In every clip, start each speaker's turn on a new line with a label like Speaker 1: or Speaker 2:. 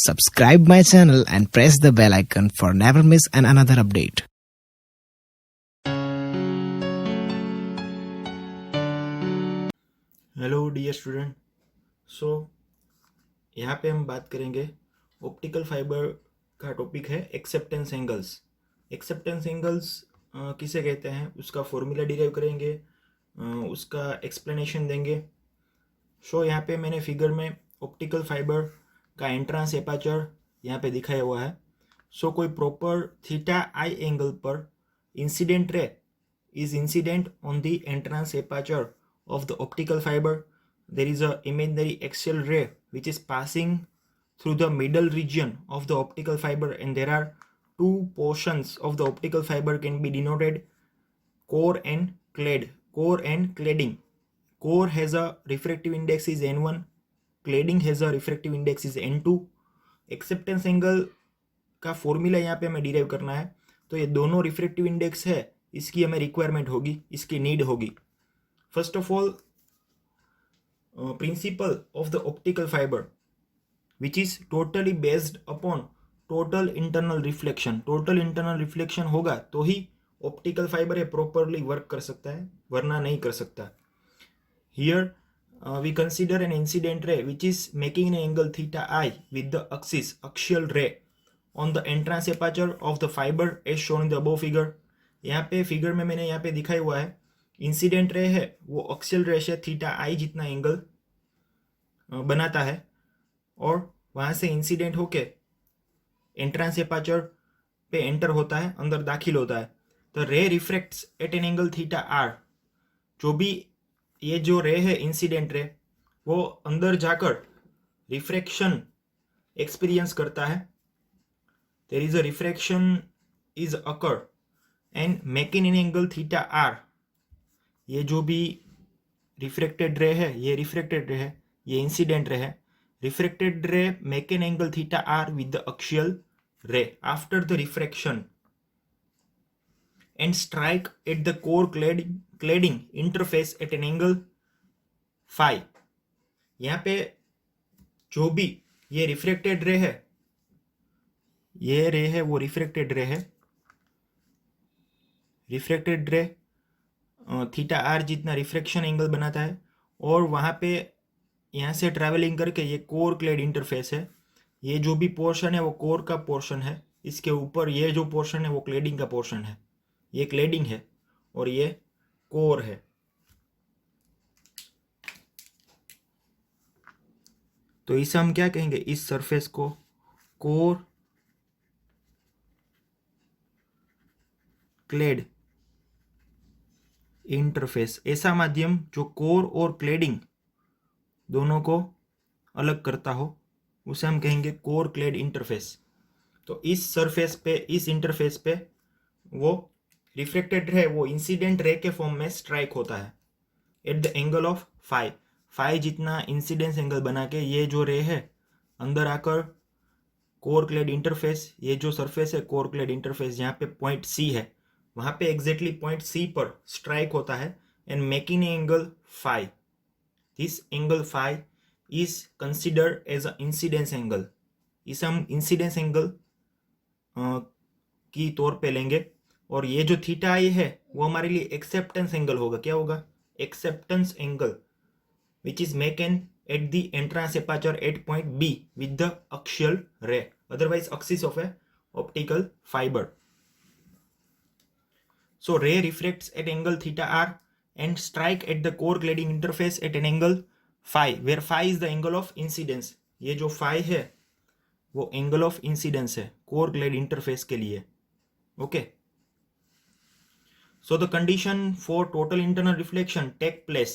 Speaker 1: Subscribe my channel and press the bell icon for never miss another update.
Speaker 2: Hello dear student. So यहाँ पे हम बात करेंगे optical fibre का topic है एक्सेप्टेंस एंगल्स। एक्सेप्टेंस एंगल्स किसे कहते हैं उसका फॉर्मूला डिराइव करेंगे, उसका एक्सप्लेनेशन देंगे। सो यहाँ पे मैंने फिगर में ऑप्टिकल फाइबर का एंट्रांस एपाचर यहाँ पे दिखाया हुआ है। सो कोई प्रॉपर थीटा आई एंगल पर incident ray is incident on the entrance aperture of the optical fiber. There is a imaginary axial ray which is passing through the middle region of the optical fiber, and there are two portions of the optical fiber can be denoted core and clad. Core and cladding. Core has a refractive index is n1, cladding has a refractive index is n2. Acceptance angle का formula यहाँ पे हमें derive करना है, तो ये दोनों refractive index है, इसकी हमें रिक्वायरमेंट होगी, इसकी नीड होगी। First of all principle of the optical fibre which is totally based upon total internal reflection. Total internal reflection होगा तो ही ऑप्टिकल फाइबर ये प्रॉपरली वर्क कर सकता है, वरना नहीं कर सकता। Here we consider an incident ray which is making an angle theta I with the axis axial ray on the entrance aperture of the fiber as shown in the above figure। यहाँ पे figure में मैंने यहाँ पे दिखाया हुआ है incident ray है वो अक्सियल रे से थीटा आई जितना एंगल बनाता है, और वहाँ से इंसिडेंट होके एंट्रांस एपाचर पे एंटर होता है, अंदर दाखिल होता है। तो ray refracts at an angle theta R. जो भी ये जो रे है इंसिडेंट रे वो अंदर जाकर रिफ्रैक्शन एक्सपीरियंस करता है। There is a refraction is occur and making an angle theta R. ये जो भी रिफ्रैक्टेड रे है ये रिफ्रैक्टेड रे है, ये इंसिडेंट रे है। Refracted ray make an angle theta R with the axial ray after the refraction and strike at the core cladding interface at an angle phi। यहाँ पे जो भी ये रिफ्रैक्टेड रे है, ये रे है वो रिफ्रैक्टेड रे है। रिफ्रैक्टेड रे थीटा आर जितना रिफ्रैक्शन एंगल बनाता है, और वहाँ पे यहाँ से ट्रैवलिंग करके ये कोर क्लेड इंटरफेस है। ये जो भी पोर्शन है वो कोर का पोर्शन है, इसके ऊपर ये जो पोर्शन है वो क्लेडिंग का पोर्शन है। ये क्लेडिंग है और ये कोर है। तो इसे हम क्या कहेंगे, इस सरफेस को कोर क्लेड इंटरफेस। ऐसा माध्यम जो कोर और क्लेडिंग दोनों को अलग करता हो उसे हम कहेंगे कोर क्लेड इंटरफेस। तो इस सरफेस पे, इस इंटरफेस पे वो रिफ्लेक्टेड रे वो इंसिडेंट रे के फॉर्म में स्ट्राइक होता है at the angle of phi. Phi जितना इंसिडेंस एंगल बना के ये जो रे है अंदर आकर कोर क्लेड इंटरफेस, ये जो सरफेस है कोर क्लेड इंटरफेस जहाँ पे पॉइंट सी है वहाँ पे एग्जैक्टली पॉइंट सी पर स्ट्राइक होता है and making angle phi. This angle phi is considered as a incidence angle. इसे हम इंसिडेंस एंगल की तौर पे लेंगे, और ये जो थीटा आई है वो हमारे लिए एक्सेप्टेंस एंगल होगा। क्या होगा? Acceptance angle which is making at the entrance aperture at point B with the axial ray, otherwise axis of a optical fibre. So ray refracts at angle theta r and strike at the core cladding interface at an angle phi, where phi is the angle of incidence। ये जो phi है वो angle of incidence है core clad interface के लिए। Okay, so the condition for total internal reflection take place।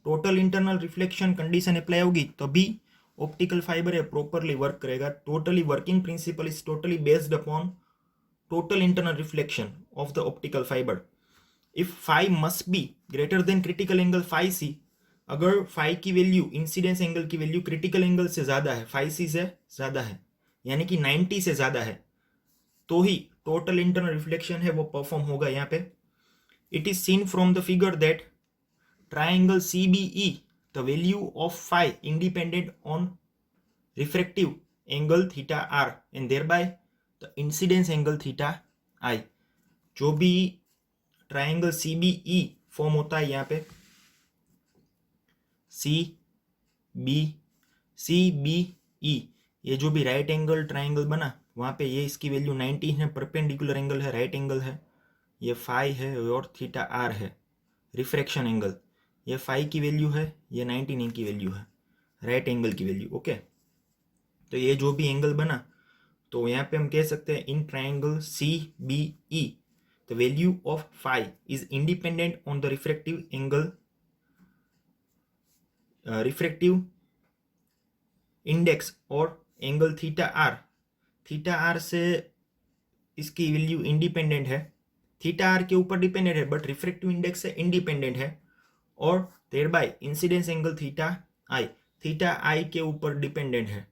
Speaker 2: total internal reflection condition apply होगी तभी optical fiber है properly work करेगा। totally working principle is totally based upon total internal reflection of the optical fiber। if phi must be greater than critical angle phi c, अगर phi की value incidence angle की value critical angle से ज्यादा है, phi c से ज्यादा है, यानी कि 90 से ज्यादा है, तो ही टोटल इंटरनल रिफ्लेक्शन है वो परफॉर्म होगा। यहाँ पे it is seen from the figure that triangle CBE, the value of phi independent on refractive angle theta R and thereby the incidence angle theta I. जो भी triangle C B E form होता है यहाँ पे सी B ई, ये जो भी right angle triangle बना वहाँ पे ये इसकी वैल्यू 90 है, परपेंडिकुलर एंगल है, राइट एंगल है, ये फाई है और थीटा आर है रिफ्रैक्शन एंगल। ये फाई की वैल्यू है, ये 19 की वैल्यू है, राइट एंगल की वैल्यू। ओके, तो ये जो भी एंगल बना तो यहाँ पे हम कह सकते हैं in triangle C B E the value of phi is independent on the refractive angle refractive index और एंगल थीटा आर से इसकी वैल्यू इंडिपेंडेंट है, थीटा आर के ऊपर डिपेंडेंट है बट रिफ्रैक्टिव इंडेक्स से इंडिपेंडेंट है, और thereby incidence angle theta I के ऊपर डिपेंडेंट है।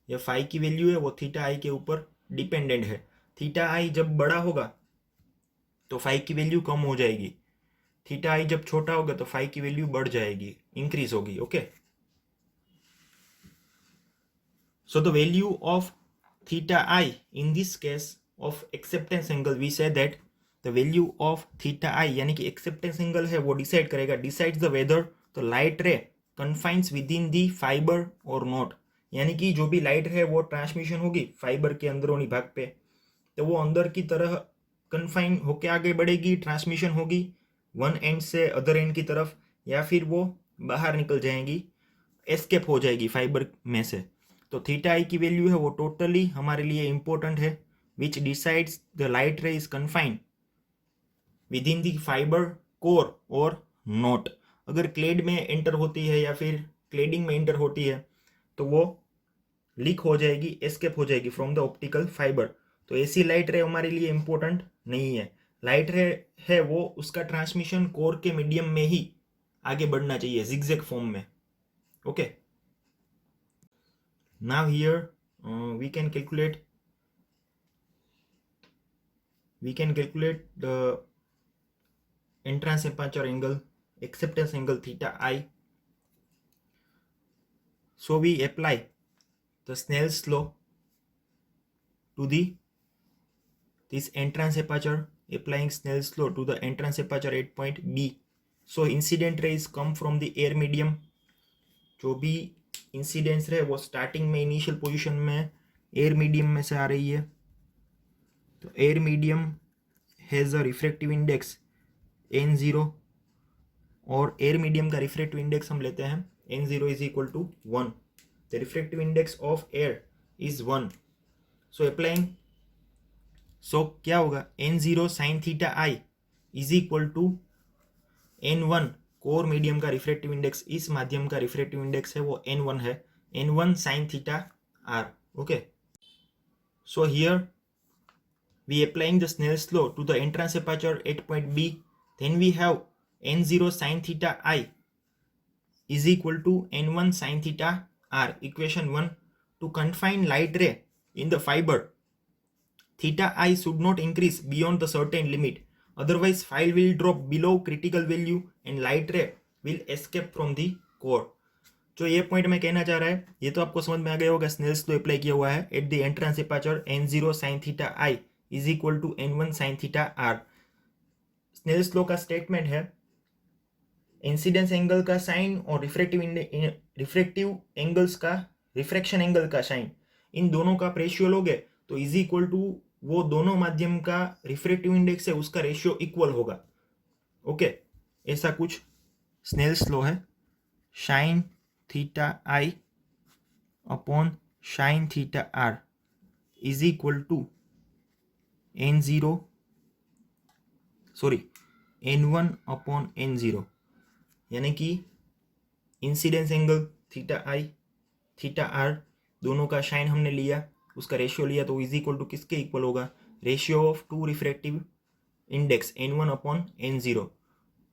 Speaker 2: यह फाई की वैल्यू है वो थीटा आई के ऊपर डिपेंडेंट है। थीटा आई जब बड़ा होगा तो फाई की वैल्यू कम हो जाएगी, थीटा आई जब छोटा होगा तो फाई की वैल्यू बढ़ जाएगी, इंक्रीज होगी। Okay, so the value of theta I in this case of acceptance angle we say that the value of theta I यानी कि acceptance angle है वो डिसाइड करेगा, decides the whether the light ray confines within the fiber or not। यानी कि जो भी light है वो ट्रांसमिशन होगी फाइबर के अंदरूनी भाग पे, तो वो अंदर की तरह कन्फाइन होके आगे बढ़ेगी, ट्रांसमिशन होगी वन एंड से अदर एंड की तरफ, या फिर वो बाहर निकल जाएगी, एस्केप हो जाएगी फाइबर में से। तो थीटा आई की वैल्यू है वो टोटली हमारे लिए इंपॉर्टेंट है, विच डिसाइड्स द लाइट रे is confined with in the fibre core और नॉट। अगर क्लेड में एंटर होती है या फिर क्लेडिंग में एंटर होती है तो वो लीक हो जाएगी, एस्केप हो जाएगी फ्रॉम द ऑप्टिकल फाइबर। तो ऐसी लाइट रे हमारे लिए इंपॉर्टेंट नहीं है। लाइट रे है वो उसका ट्रांसमिशन कोर के मीडियम में ही आगे बढ़ना चाहिए, जिगजैग फॉर्म में। Okay, now here we can calculate the entrance aperture angle, acceptance angle theta I. So we apply the Snell's law to this entrance aperture, applying Snell's law to the entrance aperture at point B. So incident rays come from the air medium। जो भी incidence है वो starting में initial position में air medium में से आ रही है। तो air medium has a refractive index n0, और एयर मीडियम का रिफ्रैक्टिव इंडेक्स हम लेते हैं n0 is equal to 1। The refractive index of air is 1। So applying, so क्या होगा n0 sine theta I is equal to n1 core medium का refractive index, इस माध्यम का रिफ्रैक्टिव इंडेक्स है वो n1 है, n1 sine theta R. Okay, so here we applying the Snell's law to the entrance aperture at point B, then we have n0 sine theta I is equal to n1 sine theta R. Equation 1, to confine light ray in the fiber theta I should not increase beyond the certain limit, otherwise phi will drop below critical value and light ray will escape from the core। जो ये point मैं कहना चाह रहा है ये तो आपको समझ में आ गया होगा, स्नेल्स लॉ अप्लाई किया हुआ है at the entrance aperture n0 sin theta I is equal to n1 sin theta R। Snell's law का स्टेटमेंट है इंसिडेंस एंगल का साइन और रिफ्रैक्टिव एंगल्स का रिफ्रैक्शन एंगल का साइन, इन दोनों का रेशियो लोगे तो इज इक्वल टू वो दोनों माध्यम का रिफ्रैक्टिव इंडेक्स है उसका रेशियो इक्वल होगा। ओके, ऐसा कुछ स्नेल्स लॉ है। Sine theta I upon sine theta R is equal to n1 upon n0, यानी कि incidence angle theta I theta R दोनों का साइन हमने लिया, उसका रेशियो लिया तो इज इक्वल टू किसके इक्वल होगा, ratio of two refractive index n1 upon n0।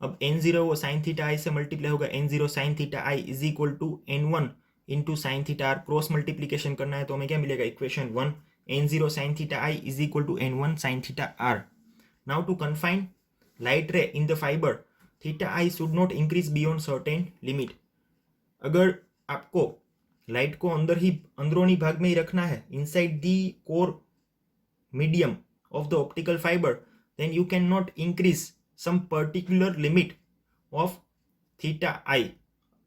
Speaker 2: अब n0 वो साइन थीटा आई से मल्टीप्लाई होगा, n0 sine theta I is equal to n1 into sine theta R, cross multiplication करना है तो हमें क्या मिलेगा, equation 1, n0 sine theta I is equal to n1 sine theta R. Now to confine light ray in the fiber theta I should not increase beyond certain limit. अगर आपको light को अंदरूनी भाग में ही रखना है, inside the core medium of the optical fiber, then you cannot increase some particular limit of theta I.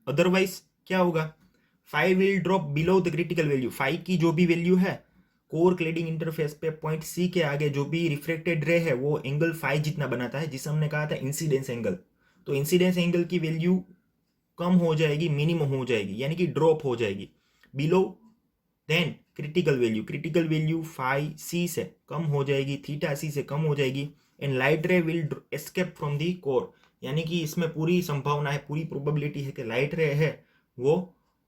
Speaker 2: Otherwise क्या होगा, phi will drop below the critical value. phi की जो भी वैल्यू है कोर क्लेडिंग इंटरफेस पे point सी के आगे जो भी रिफ्लेक्टेड रे है वो एंगल फाई जितना बनाता है, जिसे हमने कहा था इंसिडेंस एंगल. तो इंसिडेंस एंगल की वैल्यू कम हो जाएगी, मिनिमम हो जाएगी, यानी कि ड्रॉप हो जाएगी below than critical value phi C से कम हो जाएगी, थीटा सी से कम हो जाएगी, एंड लाइट रे will escape from the core. यानी कि इसमें पूरी संभावना है, पूरी प्रोबेबिलिटी है कि लाइट रे है वो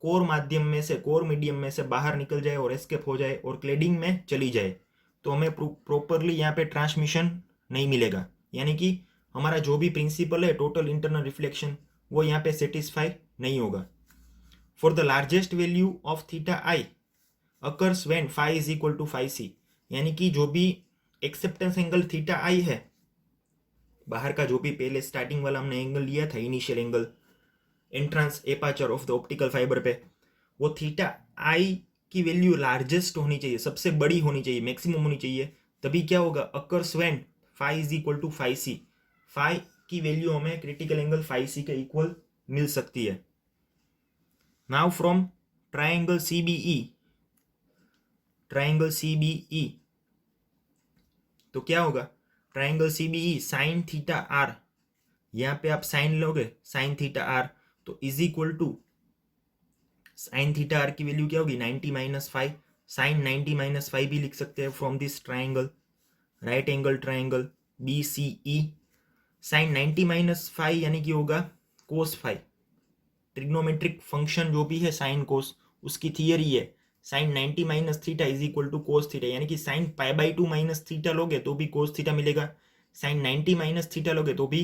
Speaker 2: कोर मीडियम में से बाहर निकल जाए और एस्केप हो जाए और क्लेडिंग में चली जाए. तो हमें प्रॉपरली यहाँ पे ट्रांसमिशन नहीं मिलेगा, यानी कि हमारा जो भी प्रिंसिपल है टोटल इंटरनल रिफ्लेक्शन वो यहाँ पे सेटिस्फाई नहीं होगा. For the largest value of theta I occurs when phi is equal to phi c, यानी कि जो भी एक्सेप्टेंस एंगल थीटा आई है, बाहर का जो भी पहले स्टार्टिंग वाला हमने एंगल लिया था, initial angle entrance aperture of the optical fibre पे, वो थीटा आई की वैल्यू लार्जेस्ट होनी चाहिए, सबसे बड़ी होनी चाहिए, मैक्सिमम होनी चाहिए. तभी क्या होगा, occurs when phi is equal to phi c. phi की वैल्यू हमें क्रिटिकल एंगल phi c के इक्वल मिल सकती है. नाउ फ्रॉम ट्राइंगल CBE, तो क्या होगा, triangle CBE sine theta R, यहाँ पे आप साइन लोगे साइन थीटा आर, तो is equal to sine theta R की वैल्यू क्या होगी 90 माइनस 5, साइन 90 माइनस 5 भी लिख सकते हैं from this triangle, right angle triangle BCE. Sine 90 minus 5 यानी कि होगा कोस 5. ट्रिग्नोमेट्रिक फंक्शन जो भी है साइन कोस, उसकी थियरी है sine 90 minus theta is equal to cos theta, यानी कि sine pi by 2 minus theta लोगे तो भी कोस थीटा मिलेगा, साइन 90 माइनस थीटा लोगे तो भी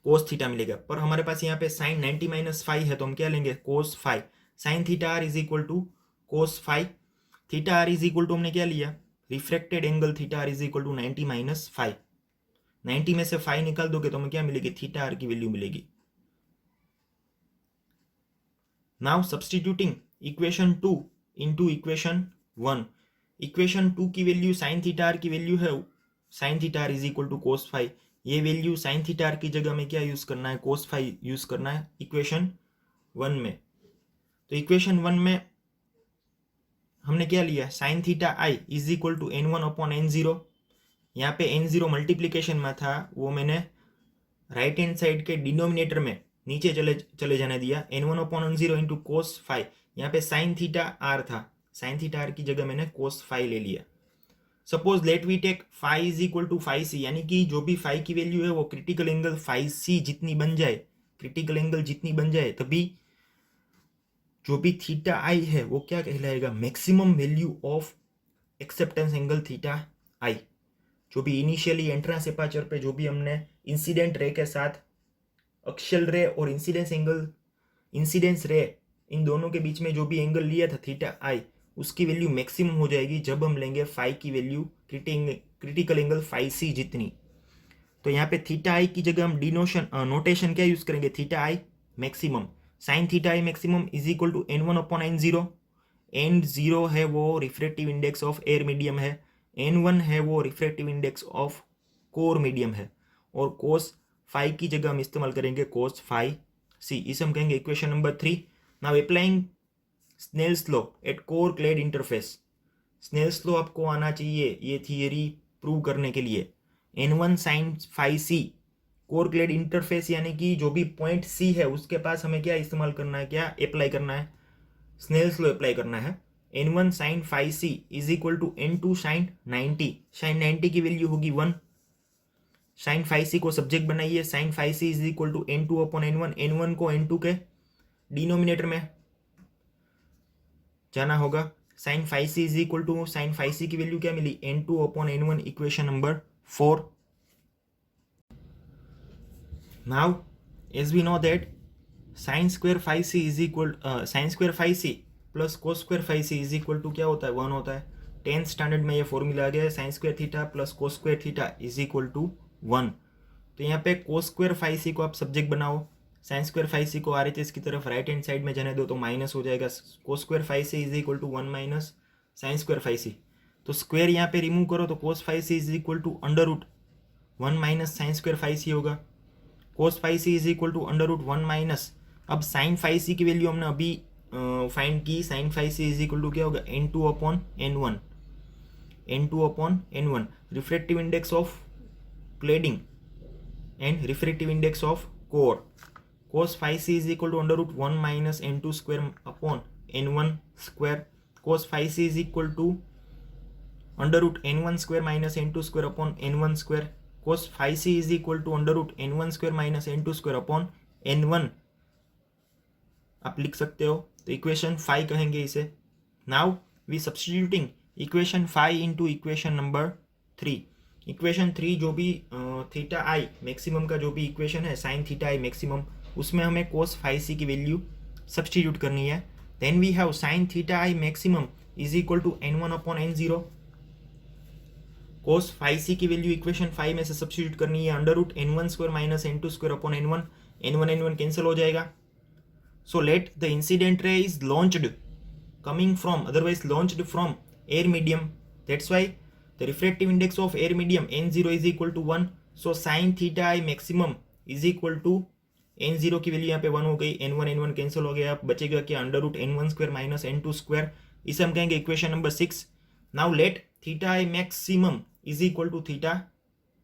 Speaker 2: कोस थीटा मिलेगा. पर हमारे पास यहाँ पे साइन 90 माइनस 5 है तो हम क्या लेंगे cos 5. Sine theta R is equal to cos 5. Theta R is equal to हमने क्या लिया, reflected angle theta R is equal to 90 minus 5. 90 में से 5 निकाल दोगे तो हमें क्या मिलेगी, थीटा आर की वैल्यू मिलेगी. Now substituting equation 2 into equation 1. Equation 2 की वैल्यू साइन थीटा आर की वैल्यू है sine theta R is equal to cos 5. ये वैल्यू साइन थीटा आर की जगह में क्या यूज करना है, कोस 5 यूज करना है इक्वेशन 1 में. तो इक्वेशन 1 में हमने क्या लिया, sine theta I is equal to n1 upon n0. यहाँ पे n0 मल्टीप्लीकेशन में था, वो मैंने राइट हैंड साइड के डिनोमिनेटर में नीचे चले जाने दिया, n1 upon n0 into cos 5. यहाँ पे साइन थीटा आर था, साइन थीटा आर की जगह मैंने कोस 5 ले लिया. Suppose let we take phi is equal to phi C, यानी कि जो भी फाई की वैल्यू है वो क्रिटिकल एंगल फाई सी जितनी बन जाए, क्रिटिकल एंगल जितनी बन जाए, तभी जो भी थीटा आई है वो क्या कहलाएगा, maximum value of acceptance angle theta I. जो भी इनिशियली एंट्रेंस एपाचर पे जो भी हमने इंसिडेंट रे के साथ अक्षल रे और इंसिडेंस रे इन दोनों के बीच में जो भी एंगल लिया था थीटा आई, उसकी वैल्यू मैक्सिमम हो जाएगी जब हम लेंगे फाई की वैल्यू क्रिटिकल एंगल फाई सी जितनी. तो यहाँ पे थीटा आई की जगह हम नोटेशन क्या यूज करेंगे, theta I maximum, sine theta I maximum is equal to n1 upon n0. n0 है वो refractive index of air medium है, n1 है वो refractive index of core medium है, और कोस 5 की जगह हम इस्तेमाल करेंगे कोस 5 सी. इसे हम कहेंगे equation number 3. Now applying Snell's law at core clad interface. Snell's law आपको आना चाहिए ये थियरी प्रूव करने के लिए. n1 साइन 5 सी कोर क्लेड इंटरफेस, यानी कि जो भी पॉइंट सी है उसके पास हमें क्या इस्तेमाल करना है, क्या अप्लाई करना है, स्नेल्स लॉ अप्लाई करना है. n1 sine 5 C is equal to n2 sine 90. Sine 90 की वैल्यू होगी 1. साइन 5 सी को सब्जेक्ट बनाइए, sine 5 C is equal to n2 upon n1. n1 को n2 के डिनोमिनेटर में जाना होगा. Sine 5 C is equal to sine 5 C की वैल्यू क्या मिली, n2 upon n1, equation number 4. Now as we know that sine square 5 C is equal sine square 5 C plus cos square 5 C is equal to क्या होता है, 1 होता है. 10th standard में ये फॉर्मूला आ गया है, sine square theta plus cos square theta is equal to 1. तो यहाँ पे कोस स्क्वायर 5 सी को आप सब्जेक्ट बनाओ, साइन स्क्वायर फाइव सी को RHS की तरफ राइट हैंड साइड में जाने दो तो माइनस हो जाएगा, cos square five C is equal to 1 minus sine square five C. तो स्क्वायर यहाँ पे रिमूव करो तो cos five C is equal to under root 1 minus sine square five C होगा। Cos five C is equal to under root 1 minus, अब sine five C की value हमने अभी फाइंड की, sine five C is equal to क्या होगा, n2 upon n1, n2 upon n1, refractive index of cladding and refractive index of core. Cos five C is equal to under root 1 minus n2 square upon n1 square. Cos five C is equal to under root n1 square minus n2 square upon n1 square. Cos five C is equal to under root n1 square minus n2 square upon n1 आप लिख सकते हो, तो equation 5 कहेंगे इसे। Now we substituting equation 5 into equation number 3। Equation 3 जो भी theta I maximum का जो भी इक्वेशन है साइन थीटा आई मैक्सिमम, उसमें हमें कोस फाइव सी की वैल्यू सब्स्टिट्यूट करनी है। Then we have sine theta I maximum is equal to n1 upon n0। Cos five C की वैल्यू इक्वेशन 5 में से सब्स्टिट्यूट करनी है, under root n1 square minus n2 square upon n1, n1 cancel हो जाएगा। So let the incident ray is launched coming from, otherwise launched from air medium. That's why the refractive index of air medium n0 is equal to 1. So sin theta I maximum is equal to n0 की value यहाँ पे 1 हो गई, n1 cancel हो गया, बचेगा क्या, under root n1 square minus n2 square. इसे हम कहेंगे equation number 6। Now let theta I maximum is equal to theta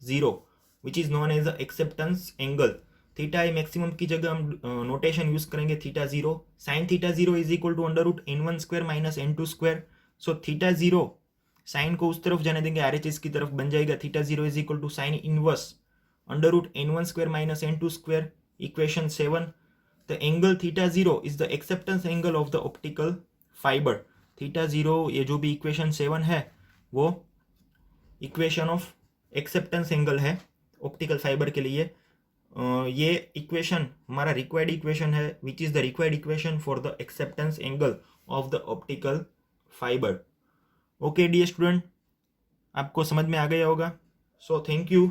Speaker 2: 0 which is known as the acceptance angle. Theta I maximum की जगह हम नोटेशन यूज करेंगे theta 0। Sine theta 0 is equal to under root n1 square minus n2 square. So theta 0 sine को उस तरफ जाने देंगे, RHS की तरफ बन जाएगा, theta 0 is equal to sine inverse under root n1 square minus n2 square. Equation 7, the angle theta 0 is the acceptance angle of the optical fibre. Theta 0 ये जो भी इक्वेशन 7 है वो इक्वेशन ऑफ एक्सेप्टेंस एंगल है optical fibre के लिए। ये equation हमारा रिक्वायर्ड इक्वेशन है, which is the required equation for the acceptance angle of the optical fibre. Okay dear student, आपको समझ में आ गया होगा। So thank you.